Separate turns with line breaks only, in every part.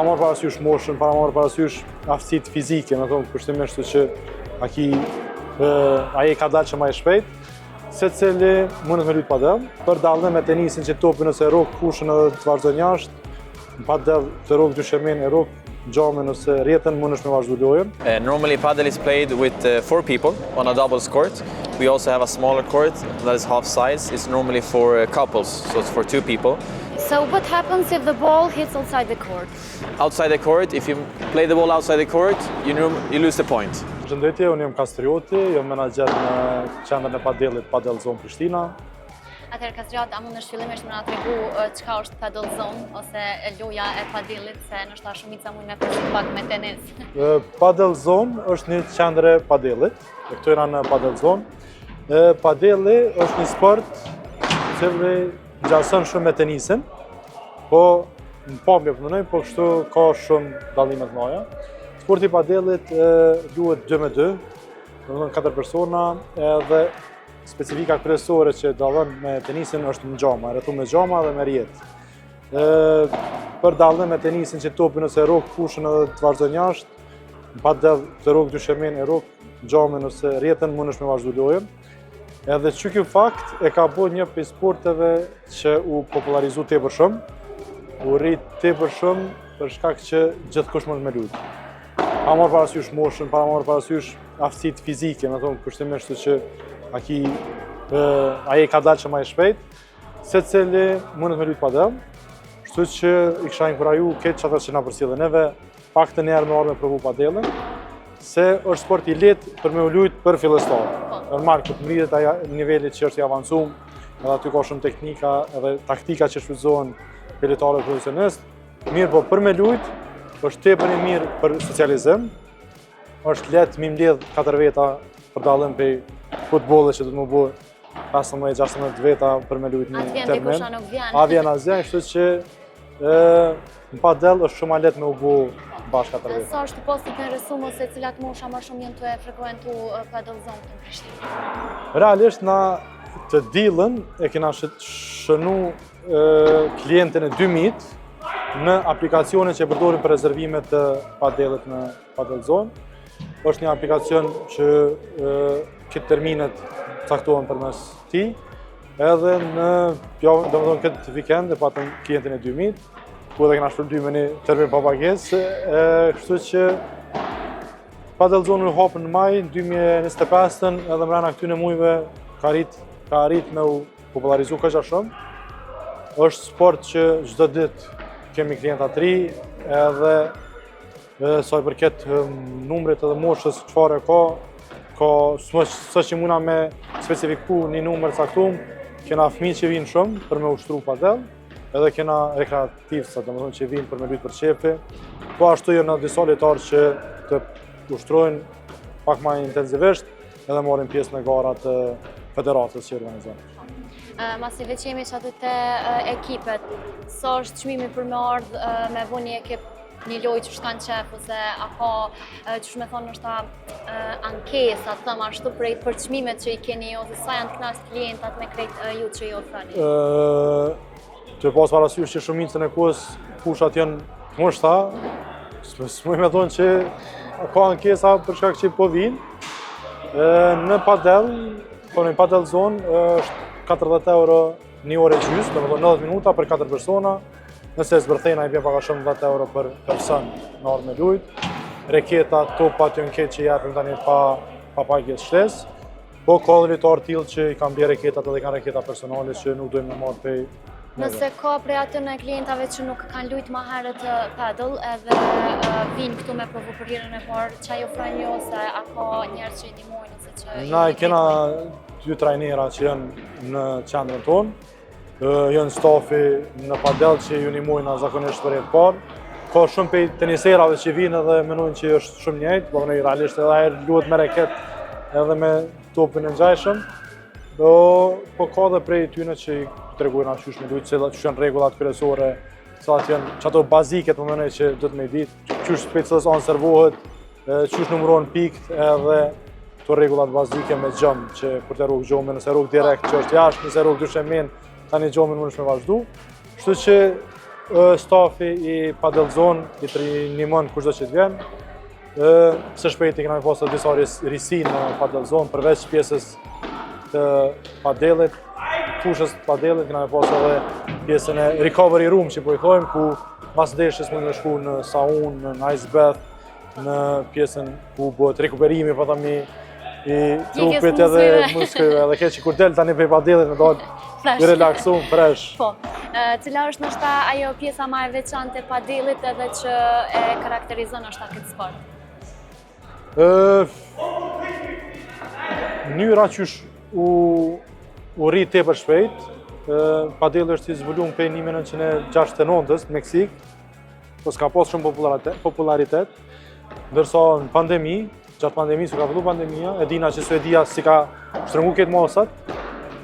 marrë parasysh moshën, para marrë parasysh aftësitë fizike, me thonë kushtimisht që ai ka dalë që më shpejt, secili mundet me luajtë padel, për dallim me tenisin që topi nëse rrok kushën edhe të vazhdon jashtë, padel të rrok dyshemin e rrok gjamin ose rjetën mundesh me vazhdu lojën.
Normally padel is played with 4 people on a doubles court. We also have a smaller court that is half size. It's normally for couples, so it's for 2 people.
So what happens if the ball hits outside the court?
Outside the court, if you play the ball outside the court, you lose the point.
Përshëndetje, unë jam Kastrioti, jam menaxher në qendrën e padelit Padel Zone Prishtina.
Atëherë Kastriot, a mundesh fillimisht me na tregu çka është Padel Zone ose loja e padelit, se ndoshta shumica mund me përshtyp pak me tenis.
Padel Zone është një qendër e padelit, këtu jena në Padel Zone. Padeli është një sport që ngjason shumë me tenisin, po në pamje punoj, po kështu ka shumë dallime të mëdha. Sporti i padelit luhet 2 me 2, domethënë 4 persona, edhe specifika kryesore që dallon me tenisin është në xhama, rrethuar me xhama dhe me rjetë. Për dallim me tenisin që topi nëse rrok kushën edhe të vazhdon jashtë, padel të rrok dyshemin e rrok xhamin ose rjetën mundesh me vazhdu lojën. Edhe që ky fakt e ka bërë një prej sporteve që u popularizu tepër shumë, u rrit tepër shumë për shkak që gjithkush mund me luajtë. Pa marrë parasysh moshën, pa marrë parasysh aftësitë fizike, me thonë kushtimisht që ai ka dalë që më shpejt, secili mundet me luajtë padel, kështu që i kisha inkuraju këtë çfarë që na përcjellën neve, paktën herë me provu padelin, se është sport i lehtë për me u luajtë për fillestarë. Normal kur mritet ai niveli që është i avancuar, edhe aty ka shumë teknika edhe taktika që shfrytëzohen lojtarët profesionistë, mirë po për me luajtë është tepër i mirë për socializim, është lehtë mi mbledh 4 veta për dallim prej futbollit që do të më bëj 15-16 veta për me luajtë një termin. A vjen asgjë, kështu që në padel është shumë lehtë me u bë bashkë 4 veta.
Sa është postet në resumo se cilat mosha më shumë janë të frekuentu Padel Zone në Prishtinë?
Realisht na të dillën e kena shënu klientin e 2000 në aplikacione që përdorin për rezervimet të padelit në Padel Zone. Është një aplikacion që këtë terminet caktohen përmes tij, edhe në domethënë këtë vikend e patëm klientin e 2000, ku edhe kena shpërbyer me një termin pa pagesë, kështu që Padel Zone u hapën në maj 2025, edhe mbrana këtyre muajve ka arrit me u popularizu kaq shumë. Është sport që çdo ditë kemi klienta të ri, edhe sa i përket numrit edhe moshës çfarë ka sa që muna me specifiku një numër caktuar, kena fëmijë që vinë shumë për me ushtru padel, edhe kena rekreativca, domethënë që vinë për me luajtë për shefi, po ashtu janë disa lojtarë që të ushtrojnë pak më intensivisht, edhe marrin pjesë në garat e federatës që organizojnë.
Masi veç jemi që aty të ekipet, sa është çmimi për me ardhë me vu një ekip një lojë që shkan qef, ose a ka që shme thonë është ankesa, të thëmë ashtu prej për çmimet që i keni jo, dhe sa janë të knasë klientat me krejt ju që i ofroni?
Të pas parasysh që shumicën e kohës pushat janë moshta, s'muj me thonë që ka ankesa për shkak që po vinë. Në padel, në Padel Zone është 40 euro një orë e gjysmë, domethënë 90 minuta për 4 persona. Nëse zbërthejna i bjen pak a shumë 10 euro për person në orë me luajtë. Reketa, topat janë këtë që japim tani pa pagjes shtesë. Po ka lojtarë të tillë që i kanë bërë reketat edhe kanë reketa personale që nuk dojmë me marrë prej neve.
Nëse ka prej aty në klientave që nuk kanë luajtë më herët padel edhe vinë këtu me provu për herën e parë, çfarë i ofrojnë ju, ose a ka njerëz që i ndihmojnë ose që
na i kena 2 trajnera që janë në qendrën tonë, janë stafi në padel që ju ndihmojnë zakonisht për herë të parë. Ka shumë prej teniserave që vinë edhe mendojnë që është shumë njëjtë, por në realisht edhe ai luhet me reket edhe me topin e ngjajshëm. Po ka edhe prej tyre që i tregojnë qysh me luajtë, cilat janë rregullat kryesore, cilat janë çato bazike të mënyrë që do të më ditë, qysh specës on servohet, qysh numëron pikët edhe to rregullat bazike me xham që kur të rrugë xhamin, nëse rrugë direkt që është jashtë, nëse rrugë dyshemin, tani xhamin mundesh me vazhdu. Kështu që stafi i Padel Zone i trajnimon kushdo që të vjen. Së shpejti kemi pasur disa risi në Padel Zone përveç pjesës të padelit, fushës të padelit, kemi pasur edhe pjesën e recovery room që po i thojmë, ku mas ndeshjes mund të shku në saun, në ice bath, në pjesën ku bëhet rekuperimi, po themi, i trupit edhe muskujve, edhe që kur del tani prej padelit më dalë i relaksum, fresh.
Po, cila është nështë ajo pjesa ma e veçantë e padelit edhe që e karakterizon është këtë sport?
Mënyra qysh u rrit tepër shpejt. Padeli është i zbuluar prej 1969-s në Meksik, po s'ka pas shumë popularitet, ndërsa në pandemi, gjatë pandemisë u ka filluar pandemia, e dina që Suedia si ka shtrëngu këtë masat,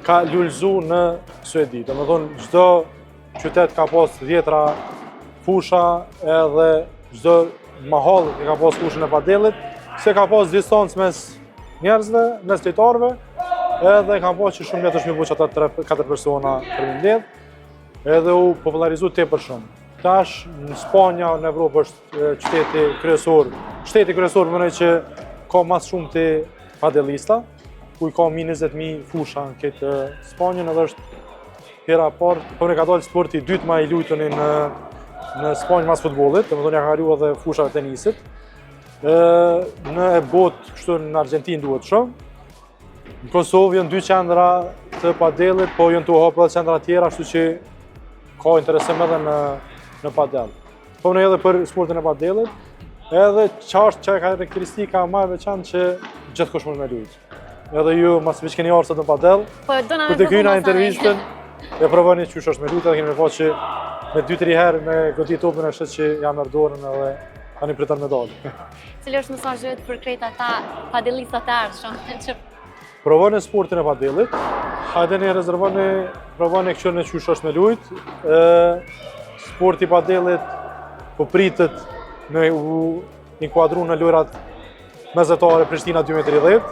ka lullzu në Suedi. Domethënë çdo qytet ka pas 10 fusha edhe çdo mahall ka pas fushën e padelit, se ka pas distancë mes njerëzve, mes lojtarëve, edhe ka pas që shumë letë është mi buq ata 3-4 persona për një mbledh, edhe u popularizu tepër shumë. Tash në Spanja, në Evropë është qyteti kryesor mënej që ka mas shumë të padelista, ku i ka 20.000 fusha në këtë Spanjën, edhe është hera parë, po ne ka dalë sporti dytë ma i lujtëni në Spanjë mas futbollit, dhe më thonë ja ka arju edhe fusha e tenisit. Në e botë, kështu në Argentinë duhet shumë. Në Kosovë janë 2 qendra të padelit, po janë të hapë edhe qendra tjera, kështu që ka interesim edhe në padel. Po në edhe për sportin e padelit, edhe që e karakteristika ma e veçantë që gjithë kush mund me lujtë. Edhe ju, mas vëq keni arë sot në padel, për të kyna intervistën, e provoni që është me lujtë, edhe keni me po që me 2-3 herë me godit topin e shët që jam erdorën edhe tani pritan medalë.
Cili është mesazhet për krejt ata padelistat të ardhshëm?
Provoni sportin e padelit, hajdeni provoni këqyrën e qysh është me lujtë. Sporti i padelit po pritet me u inkuadru në lojrat mesetare Prishtina 2030.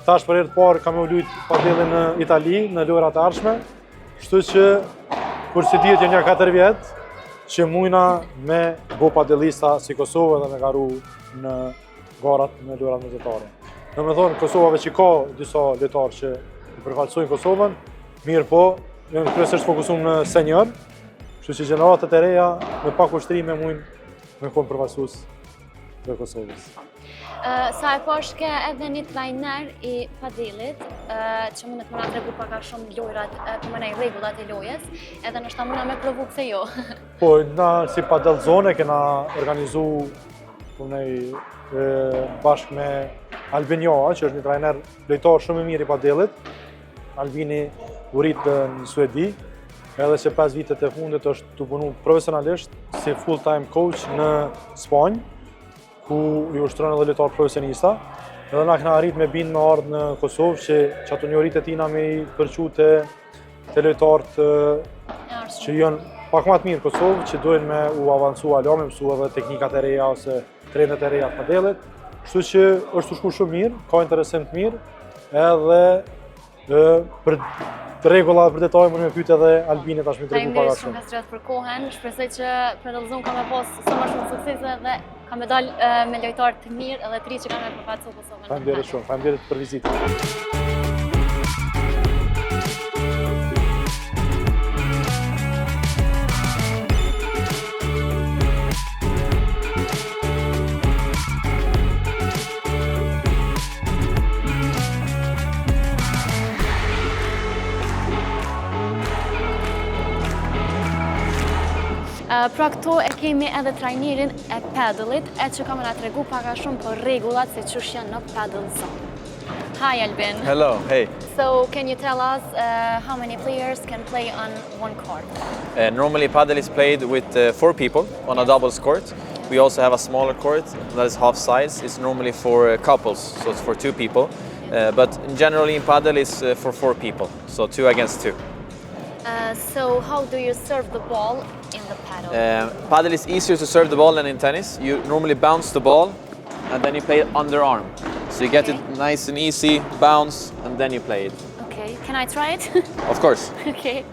Tash për herë të parë kam u lujtë padelin në Itali, në lojrat e ardhshme. Kështu që kur si dihet janë 4 vjet që mujna me bo padelista si Kosovë dhe me garu në garat në lojrat mesetare. Në me thonë, Kosova që ka disa lojtarë që i përfaqësojnë Kosovën, mirë po, janë kryesisht fokusuar në senior, kështu që gjeneratat e reja me pak ushtrime mujnë me konë përfaqësues të Kosovës.
Sa e pash ke edhe një trajner i padelit, që mundet më nga tregu paka shumë lojrat të mënej regullat e lojes, edhe nështë ta muna me provu këse jo.
Po, na si Padel Zone kena organizu bashkë me Albin Joa, që është një trajner lojtar shumë i mirë i padelit. Albini u rritë në Suedi, edhe që 5 vitet e fundit është të punu profesionalisht si full-time coach në Spanjë, ku ju ushtron edhe lojtar profesionista. Edhe na kena arrit me bindë me ardhë në Kosovë, që ato njohuritë e tina me i përqu të lojtarët që janë pak më të mirë Kosovë, që dojnë me u avancu ala, me mësu edhe teknikat e reja ose trendet e reja të padelit. Kështu që është u shku shumë mirë, ka interesim të mirë, edhe për rregulla dhe për detaj më me pyet edhe Albinit tash më tregu para shumë.
Faleminderit shumë për kohën, shpresoj që Padel Zone ka me pas sa më shumë suksese dhe ka me dalë me lojtarë të mirë edhe të ri që kanë me përfaqësu Kosovën.
Faleminderit shumë, faleminderit për vizitën.
Pra këto e kemi edhe trajnerin e padelit, e që kam nga tregu paka shumë për regullat se qësh janë në Padel Zone. Hi Albin.
Hello, hey.
So can you tell us how many players can play on one court?
Normally padel is played with 4 people on a doubles court. We also have a smaller court that is half size. It's normally for couples, so it's for 2 people. But generally in padel it's for 4 people, so 2 against 2.
So how do you serve the ball in the paddle?
Paddle is easier to serve the ball than in tennis. You normally bounce the ball and then you play it underarm. So you get it nice and easy, bounce, and then you play it.
Okay, can I try it?
Of course.
Okay.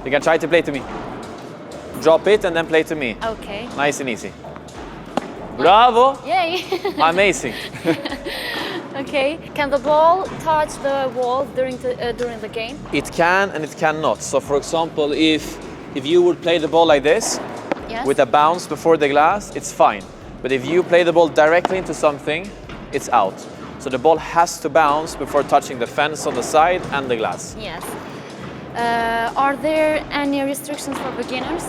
You can try to play to me. drop it and then play to me.
Okay.
Nice and easy. Bravo!
Yay!
Amazing.
Okay. Can the ball touch the wall during the game?
It can and it cannot. So for example, if you would play the ball like this,
Yes.
with a bounce before the glass, it's fine. But if you play the ball directly into something, it's out. So the ball has to bounce before touching the fence on the side and the glass.
Yes. Are there any restrictions for beginners?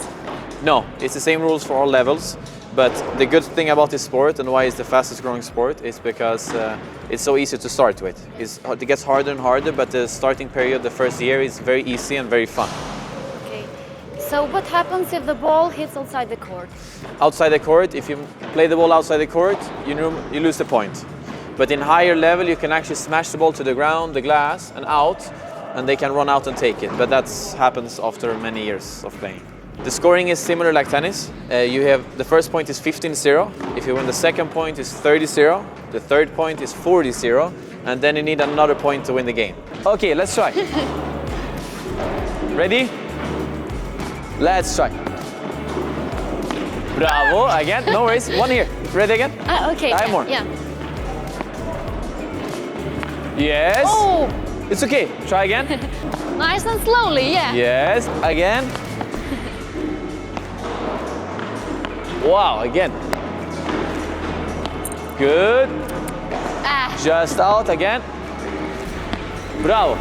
No, it's the same rules for all levels. But the good thing about this sport and why it's the fastest growing sport is because it's so easy to start with. It gets harder and harder, but the starting period, the first year, is very easy and very fun.
Okay. So what happens if the ball hits outside the court?
Outside the court, if you play the ball outside the court, you lose the point. But in higher level, you can actually smash the ball to the ground, the glass, and out, and they can run out and take it. But that happens after many years of playing. The scoring is similar like tennis. You have the first point is 15-0. If you win the second point, it's 30-0. The third point is 40-0, and then you need another point to win the game. Okay, let's try. Ready? Let's try. Bravo, again, no worries. One here. Ready again?
Okay.
I have more.
Yeah.
Yes.
Oh,
It's okay. Try again.
nice and slowly. Yeah.
Yes. Again. Wow, again. Good.
Ah.
Just out again. Bravo.